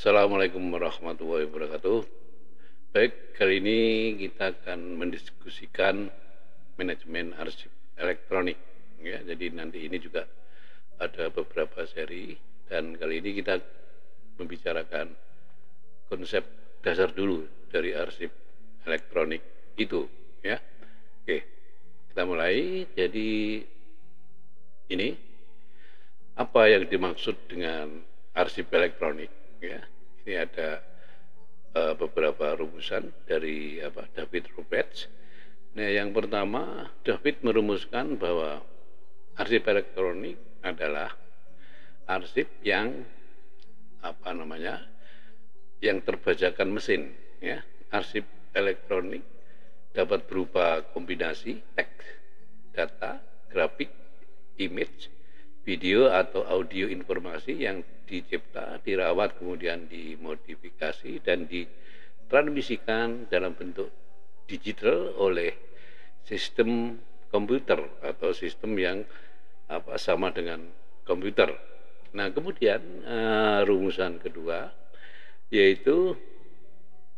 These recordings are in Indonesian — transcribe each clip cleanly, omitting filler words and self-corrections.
Assalamualaikum warahmatullahi wabarakatuh. Baik, kali ini kita akan mendiskusikan manajemen arsip elektronik. Ya, jadi nanti ini juga ada beberapa seri dan kali ini kita membicarakan konsep dasar dulu dari arsip elektronik itu. Ya, oke, kita mulai. Jadi ini apa yang dimaksud dengan arsip elektronik? Ya, ini ada beberapa rumusan dari David Roberts. Nah, yang pertama, David merumuskan bahwa arsip elektronik adalah arsip yang yang terbacakan mesin. Ya, arsip elektronik dapat berupa kombinasi teks, data, grafik, image, video atau audio informasi yang dicipta, dirawat, kemudian dimodifikasi dan ditransmisikan dalam bentuk digital oleh sistem komputer atau sistem yang sama dengan komputer. Nah, kemudian rumusan kedua yaitu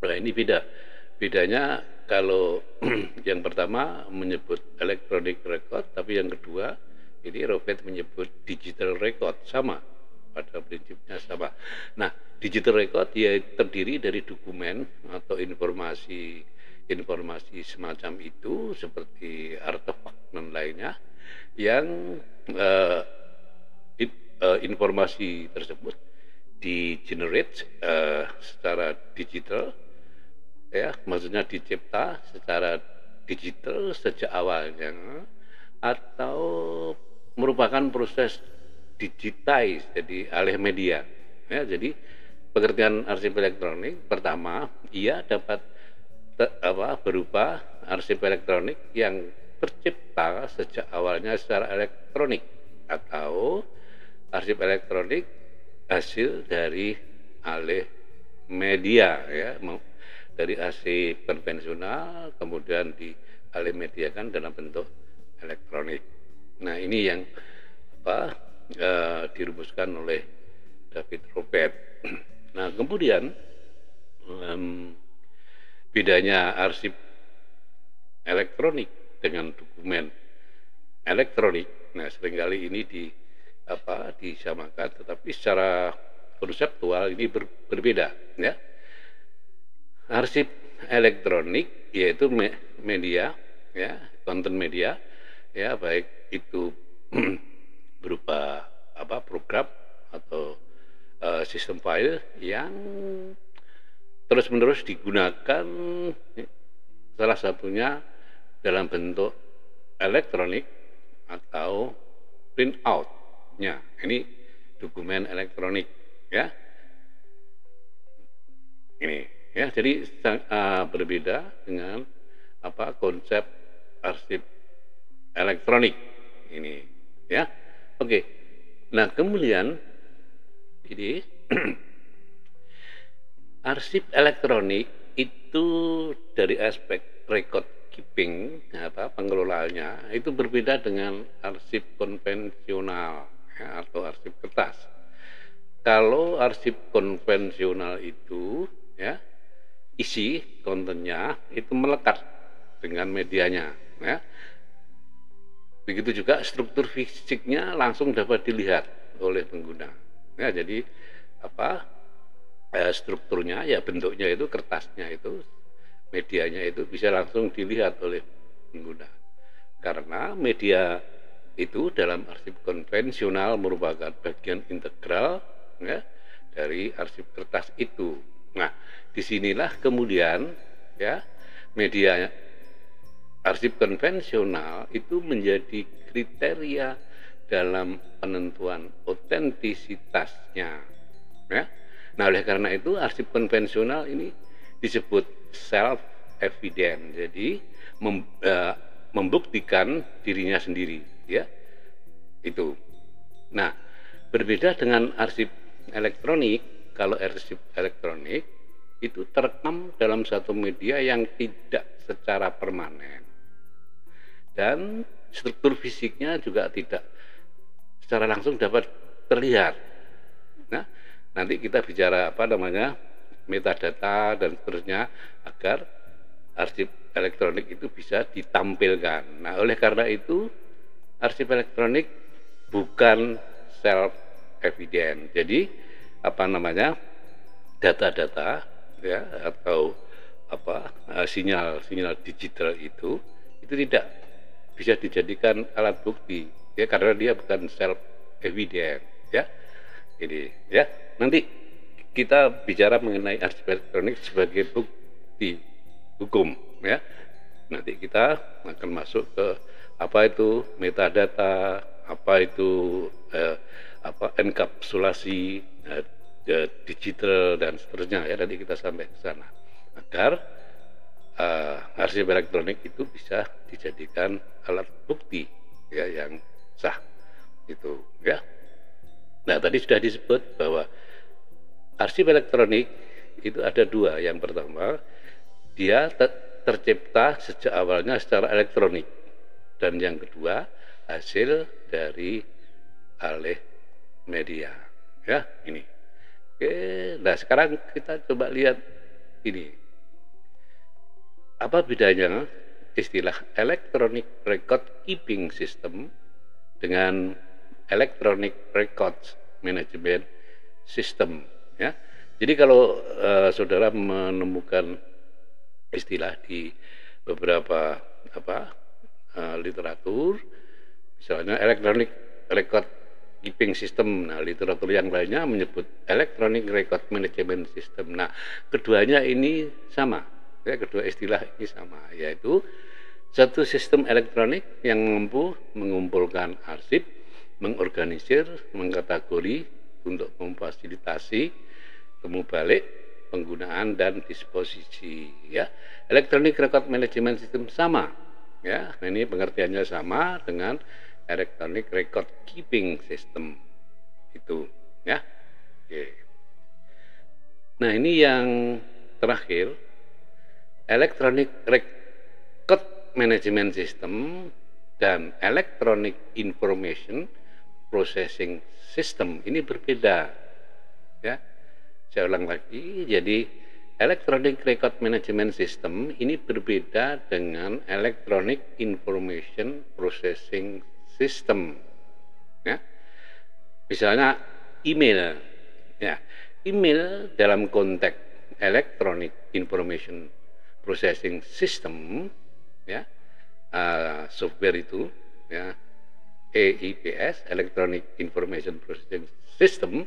ini bedanya kalau yang pertama menyebut electronic record, tapi yang kedua ini Robert menyebut digital record, sama, pada prinsipnya sama. Nah, digital record dia terdiri dari dokumen atau informasi semacam itu seperti artefak dan lainnya yang informasi tersebut di-generate secara digital, ya, maksudnya dicipta secara digital sejak awalnya, atau merupakan proses digitize, jadi alih media. Ya, jadi pengertian arsip elektronik pertama, ia dapat berupa arsip elektronik yang tercipta sejak awalnya secara elektronik, atau arsip elektronik hasil dari alih media, ya, dari arsip konvensional kemudian dialih mediakan dalam bentuk elektronik. Nah, ini yang dirumuskan oleh David Robert. Nah, kemudian bedanya arsip elektronik dengan dokumen elektronik. Nah, seringkali ini disamakan, tetapi secara konseptual ini berbeda, ya. Arsip elektronik yaitu media, ya, konten media, ya, baik itu berupa program atau sistem file yang terus-menerus digunakan, salah satunya dalam bentuk elektronik atau print out-nya. Ini dokumen elektronik, ya. Ini, ya, jadi berbeda dengan konsep arsip elektronik ini, ya. Oke. Nah, kemudian ini arsip elektronik itu dari aspek record keeping, pengelolaannya itu berbeda dengan arsip konvensional, ya, atau arsip kertas. Kalau arsip konvensional itu, ya, isi kontennya itu melekat dengan medianya, ya. Begitu juga struktur fisiknya langsung dapat dilihat oleh pengguna. Ya, jadi strukturnya, ya, bentuknya itu, kertasnya itu, medianya itu bisa langsung dilihat oleh pengguna. Karena media itu dalam arsip konvensional merupakan bagian integral, ya, dari arsip kertas itu. Nah, disinilah kemudian, ya, media arsip konvensional itu menjadi kriteria dalam penentuan otentisitasnya, ya. Nah, oleh karena itu arsip konvensional ini disebut self evident, jadi membuktikan dirinya sendiri, ya, itu. Nah, berbeda dengan arsip elektronik. Kalau arsip elektronik itu terekam dalam satu media yang tidak secara permanen, dan struktur fisiknya juga tidak secara langsung dapat terlihat. Nah, nanti kita bicara apa namanya metadata dan seterusnya agar arsip elektronik itu bisa ditampilkan. Nah, oleh karena itu arsip elektronik bukan self evident. Jadi apa namanya data-data ya atau apa sinyal digital itu tidak bisa dijadikan alat bukti ya karena dia bukan self evident ya. Ini ya. Nanti kita bicara mengenai arsip elektronik sebagai bukti hukum ya. Nanti kita akan masuk ke apa itu metadata, apa itu enkapsulasi digital dan seterusnya ya. Nanti kita sampai ke sana agar arsip elektronik itu bisa dijadikan alat bukti ya yang sah itu ya. Nah, tadi sudah disebut bahwa arsip elektronik itu ada dua. Yang pertama, dia tercipta sejak awalnya secara elektronik, dan yang kedua hasil dari alih media ya ini. Oke, nah sekarang kita coba lihat ini apa bedanya istilah electronic record keeping system dengan electronic records management system ya. Jadi kalau saudara menemukan istilah di beberapa literatur, misalnya electronic record keeping system, nah literatur yang lainnya menyebut electronic record management system. Nah, keduanya ini sama, ya, kedua istilah ini sama, yaitu satu sistem elektronik yang mampu mengumpulkan arsip, mengorganisir, mengkategori untuk memfasilitasi temu balik, penggunaan dan disposisi ya. Electronic record management system sama ya. Nah, ini pengertiannya sama dengan electronic record keeping system itu ya. Oke. Nah, ini yang terakhir electronic record management system dan electronic information processing system ini berbeda ya. Saya ulang lagi, jadi electronic record management system ini berbeda dengan electronic information processing system ya. Misalnya email ya, email dalam konteks electronic information processing system ya, software itu ya, EIPS, Electronic Information Processing System,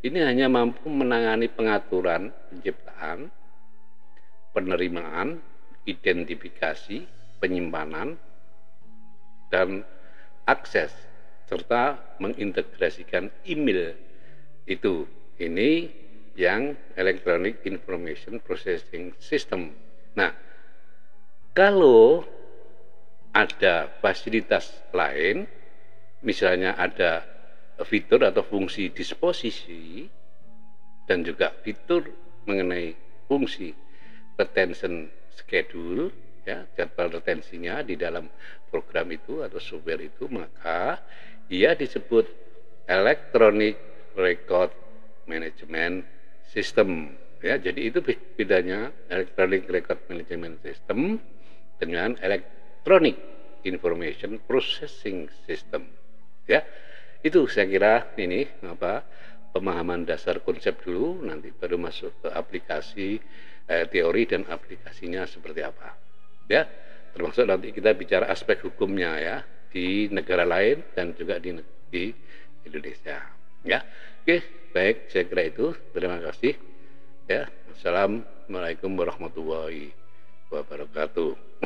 ini hanya mampu menangani pengaturan, penciptaan, penerimaan, identifikasi, penyimpanan, dan akses, serta mengintegrasikan email itu. Ini yang Electronic Information Processing System. Nah, kalau ada fasilitas lain, misalnya ada fitur atau fungsi disposisi dan juga fitur mengenai fungsi retention schedule ya, jadwal retensinya di dalam program itu atau software itu, maka ia disebut electronic record management system ya. Jadi itu bedanya electronic record management system dengan electronic information processing system ya. Itu saya kira ini pemahaman dasar konsep dulu, nanti baru masuk ke aplikasi teori dan aplikasinya seperti apa ya. Termasuk nanti kita bicara aspek hukumnya ya di negara lain dan juga di Indonesia ya. Oke, baik, saya kira itu. Terima kasih ya. Assalamualaikum warahmatullahi wabarakatuh.